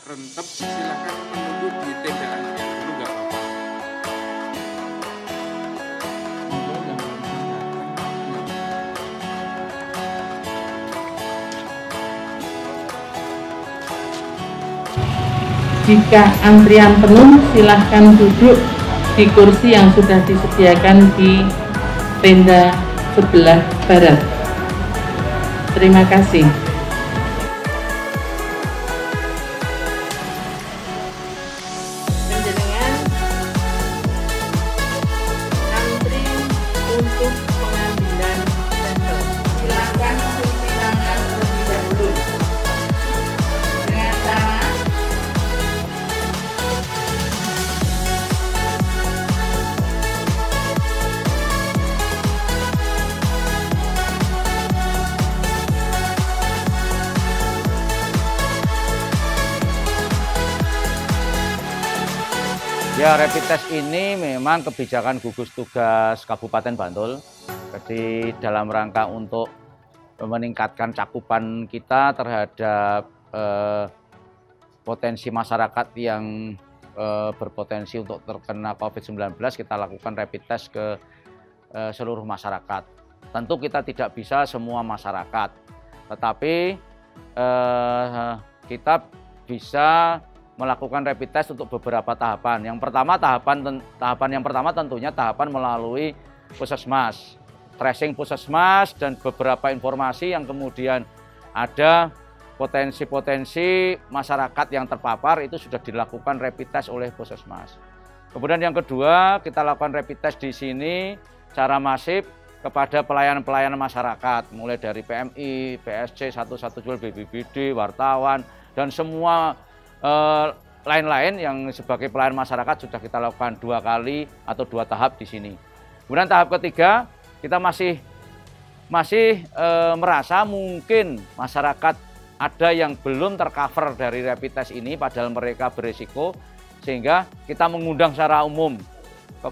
Rentep, silahkan menunggu di tendaan dulu, nggak apa-apa. Jika antrian penuh, silahkan duduk di kursi yang sudah disediakan di tenda sebelah barat. Terima kasih. Panjenengan antri untuk pengambilan sampel. Silakan cuci tangan terlebih dahulu dengan cara ya, rapid test ini memang kebijakan gugus tugas Kabupaten Bantul. Jadi dalam rangka untuk meningkatkan cakupan kita terhadap potensi masyarakat yang berpotensi untuk terkena COVID-19, kita lakukan rapid test ke seluruh masyarakat. Tentu kita tidak bisa semua masyarakat, tetapi kita bisa melakukan rapid test untuk beberapa tahapan. Yang pertama tahapan yang pertama tentunya tahapan melalui puskesmas, tracing puskesmas dan beberapa informasi yang kemudian ada potensi-potensi masyarakat yang terpapar itu sudah dilakukan rapid test oleh puskesmas. Kemudian yang kedua kita lakukan rapid test di sini secara masif kepada pelayanan-pelayanan masyarakat, mulai dari PMI, PSC, 112, BPBD, wartawan dan semua lain-lain yang sebagai pelayan masyarakat sudah kita lakukan 2 kali atau 2 tahap di sini. Kemudian tahap ketiga kita masih merasa mungkin masyarakat ada yang belum tercover dari rapid test ini padahal mereka berisiko, sehingga kita mengundang secara umum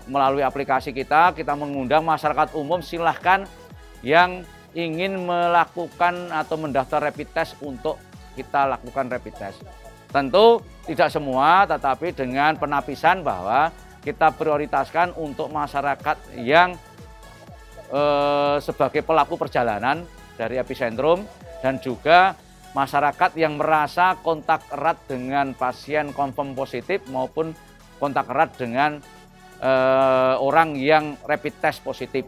melalui aplikasi kita mengundang masyarakat umum, silahkan yang ingin melakukan atau mendaftar rapid test untuk kita lakukan rapid test. Tentu tidak semua, tetapi dengan penapisan bahwa kita prioritaskan untuk masyarakat yang sebagai pelaku perjalanan dari epicentrum dan juga masyarakat yang merasa kontak erat dengan pasien confirm positif maupun kontak erat dengan orang yang rapid test positif.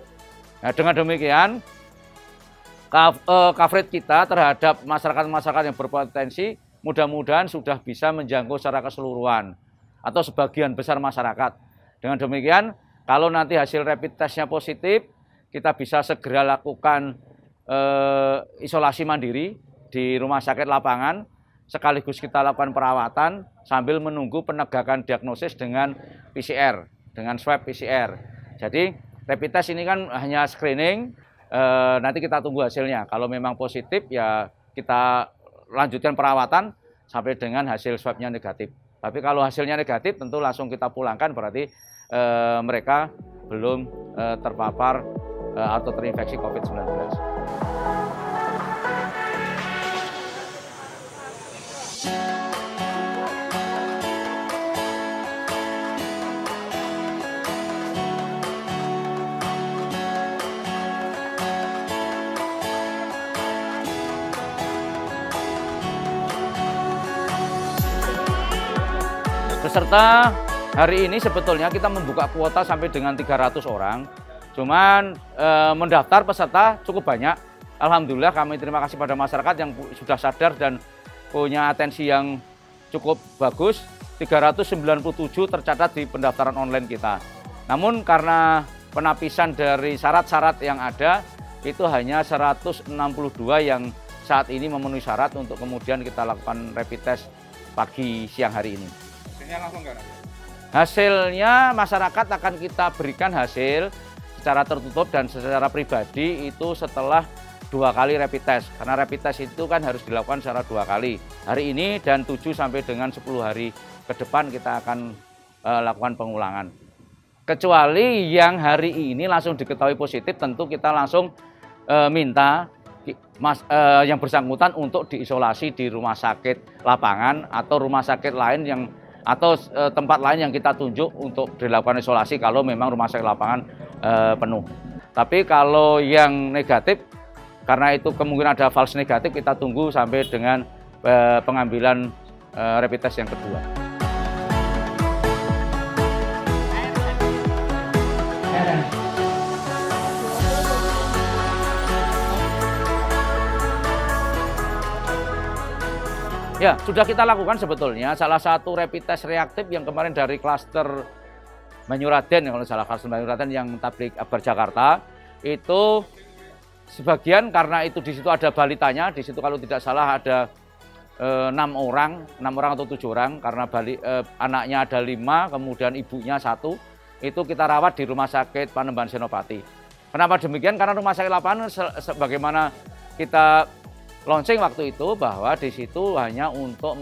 Nah, dengan demikian coverage kita terhadap masyarakat-masyarakat yang berpotensi mudah-mudahan sudah bisa menjangkau secara keseluruhan atau sebagian besar masyarakat. Dengan demikian, kalau nanti hasil rapid testnya positif, kita bisa segera lakukan isolasi mandiri di rumah sakit lapangan, sekaligus kita lakukan perawatan sambil menunggu penegakan diagnosis dengan PCR, dengan swab PCR. Jadi rapid test ini kan hanya screening, nanti kita tunggu hasilnya. Kalau memang positif ya kita lanjutkan perawatan sampai dengan hasil swabnya negatif. Tapi kalau hasilnya negatif tentu langsung kita pulangkan, berarti mereka belum terpapar atau terinfeksi COVID-19. Peserta hari ini sebetulnya kita membuka kuota sampai dengan 300 orang. Cuman mendaftar peserta cukup banyak. Alhamdulillah kami terima kasih pada masyarakat yang sudah sadar dan punya atensi yang cukup bagus. 397 tercatat di pendaftaran online kita. Namun karena penapisan dari syarat-syarat yang ada, itu hanya 162 yang saat ini memenuhi syarat untuk kemudian kita lakukan rapid test pagi siang hari ini. Hasilnya langsung nggak? Hasilnya masyarakat akan kita berikan hasil secara tertutup dan secara pribadi itu setelah 2 kali rapid test. Karena rapid test itu kan harus dilakukan secara 2 kali. Hari ini dan 7 sampai dengan 10 hari ke depan kita akan lakukan pengulangan. Kecuali yang hari ini langsung diketahui positif, tentu kita langsung minta yang bersangkutan untuk diisolasi di rumah sakit lapangan atau rumah sakit lain yang atau tempat lain yang kita tunjuk untuk dilakukan isolasi kalau memang rumah sakit lapangan penuh. Tapi kalau yang negatif, karena itu kemungkinan ada false negatif, kita tunggu sampai dengan pengambilan rapid test yang kedua. Ya, sudah kita lakukan sebetulnya. Salah satu rapid test reaktif yang kemarin dari klaster Banyuraden, kalau salah klaster Banyuraden yang tablik akbar Jakarta, itu sebagian karena itu di situ ada balitanya, di situ kalau tidak salah ada 6 orang atau 7 orang, karena anaknya ada 5, kemudian ibunya 1, itu kita rawat di Rumah Sakit Panembahan Senopati. Kenapa demikian? Karena rumah sakit lapangan sebagaimana kita launching waktu itu bahwa di situ hanya untuk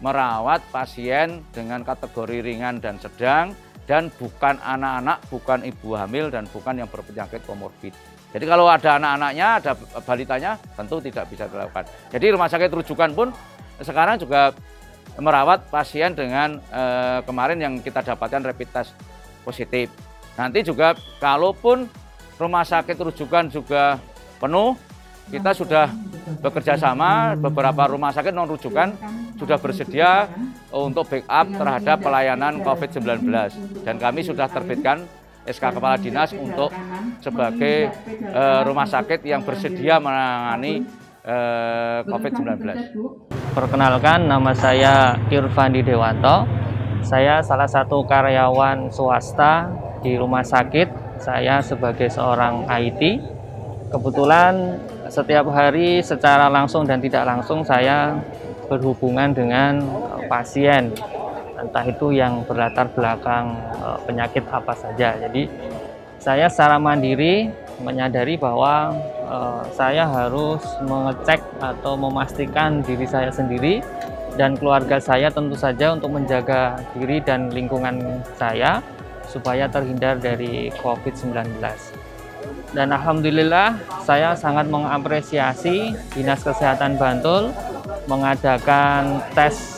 merawat pasien dengan kategori ringan dan sedang dan bukan anak-anak, bukan ibu hamil dan bukan yang berpenyakit komorbid. Jadi kalau ada anak-anaknya, ada balitanya tentu tidak bisa dilakukan. Jadi rumah sakit rujukan pun sekarang juga merawat pasien dengan kemarin yang kita dapatkan rapid test positif. Nanti juga kalaupun rumah sakit rujukan juga penuh, kita sudah bekerja sama, beberapa rumah sakit non rujukan sudah bersedia untuk backup terhadap pelayanan COVID-19. Dan kami sudah terbitkan SK Kepala Dinas untuk sebagai rumah sakit yang bersedia menangani COVID-19. Perkenalkan, nama saya Irfandi Dewanto. Saya salah satu karyawan swasta di rumah sakit. Saya sebagai seorang IT. Kebetulan setiap hari secara langsung dan tidak langsung saya berhubungan dengan pasien, entah itu yang berlatar belakang penyakit apa saja. Jadi saya secara mandiri menyadari bahwa saya harus mengecek atau memastikan diri saya sendiri dan keluarga saya tentu saja untuk menjaga diri dan lingkungan saya supaya terhindar dari COVID-19. Dan alhamdulillah saya sangat mengapresiasi Dinas Kesehatan Bantul mengadakan tes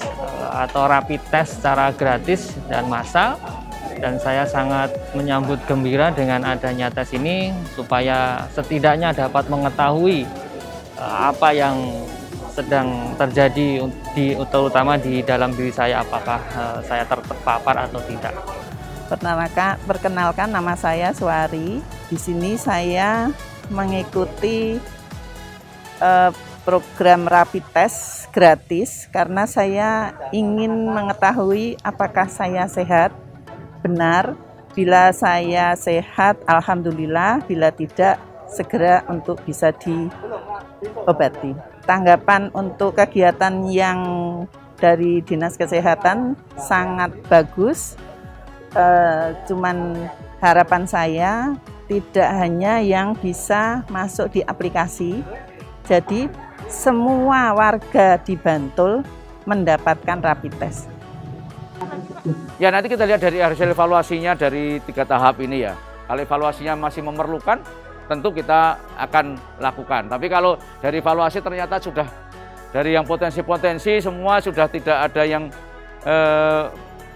atau rapid test secara gratis dan massal, dan saya sangat menyambut gembira dengan adanya tes ini supaya setidaknya dapat mengetahui apa yang sedang terjadi terutama di dalam diri saya, apakah saya terpapar atau tidak. Perkenalkan, nama saya Suari. Di sini saya mengikuti program rapid test gratis karena saya ingin mengetahui apakah saya sehat. Benar, bila saya sehat, alhamdulillah. Bila tidak, segera untuk bisa diobati. Tanggapan untuk kegiatan yang dari Dinas Kesehatan sangat bagus. Cuman harapan saya tidak hanya yang bisa masuk di aplikasi, jadi semua warga di Bantul mendapatkan rapid test. Ya, nanti kita lihat dari hasil evaluasinya dari 3 tahap ini ya. Kalau evaluasinya masih memerlukan, tentu kita akan lakukan. Tapi kalau dari evaluasi ternyata sudah dari yang potensi-potensi semua sudah tidak ada yang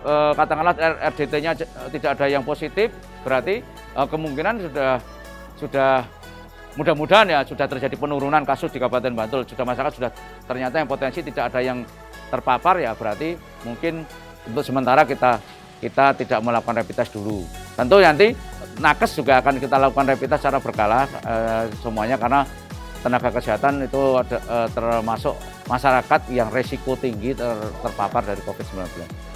katakanlah RDT-nya tidak ada yang positif, berarti kemungkinan sudah mudah-mudahan ya sudah terjadi penurunan kasus di Kabupaten Bantul. Sudah masyarakat sudah ternyata yang potensi tidak ada yang terpapar, ya berarti mungkin untuk sementara kita tidak melakukan rapid test dulu. Tentu nanti nakes juga akan kita lakukan rapid test secara berkala semuanya, karena tenaga kesehatan itu termasuk masyarakat yang resiko tinggi terpapar dari COVID-19.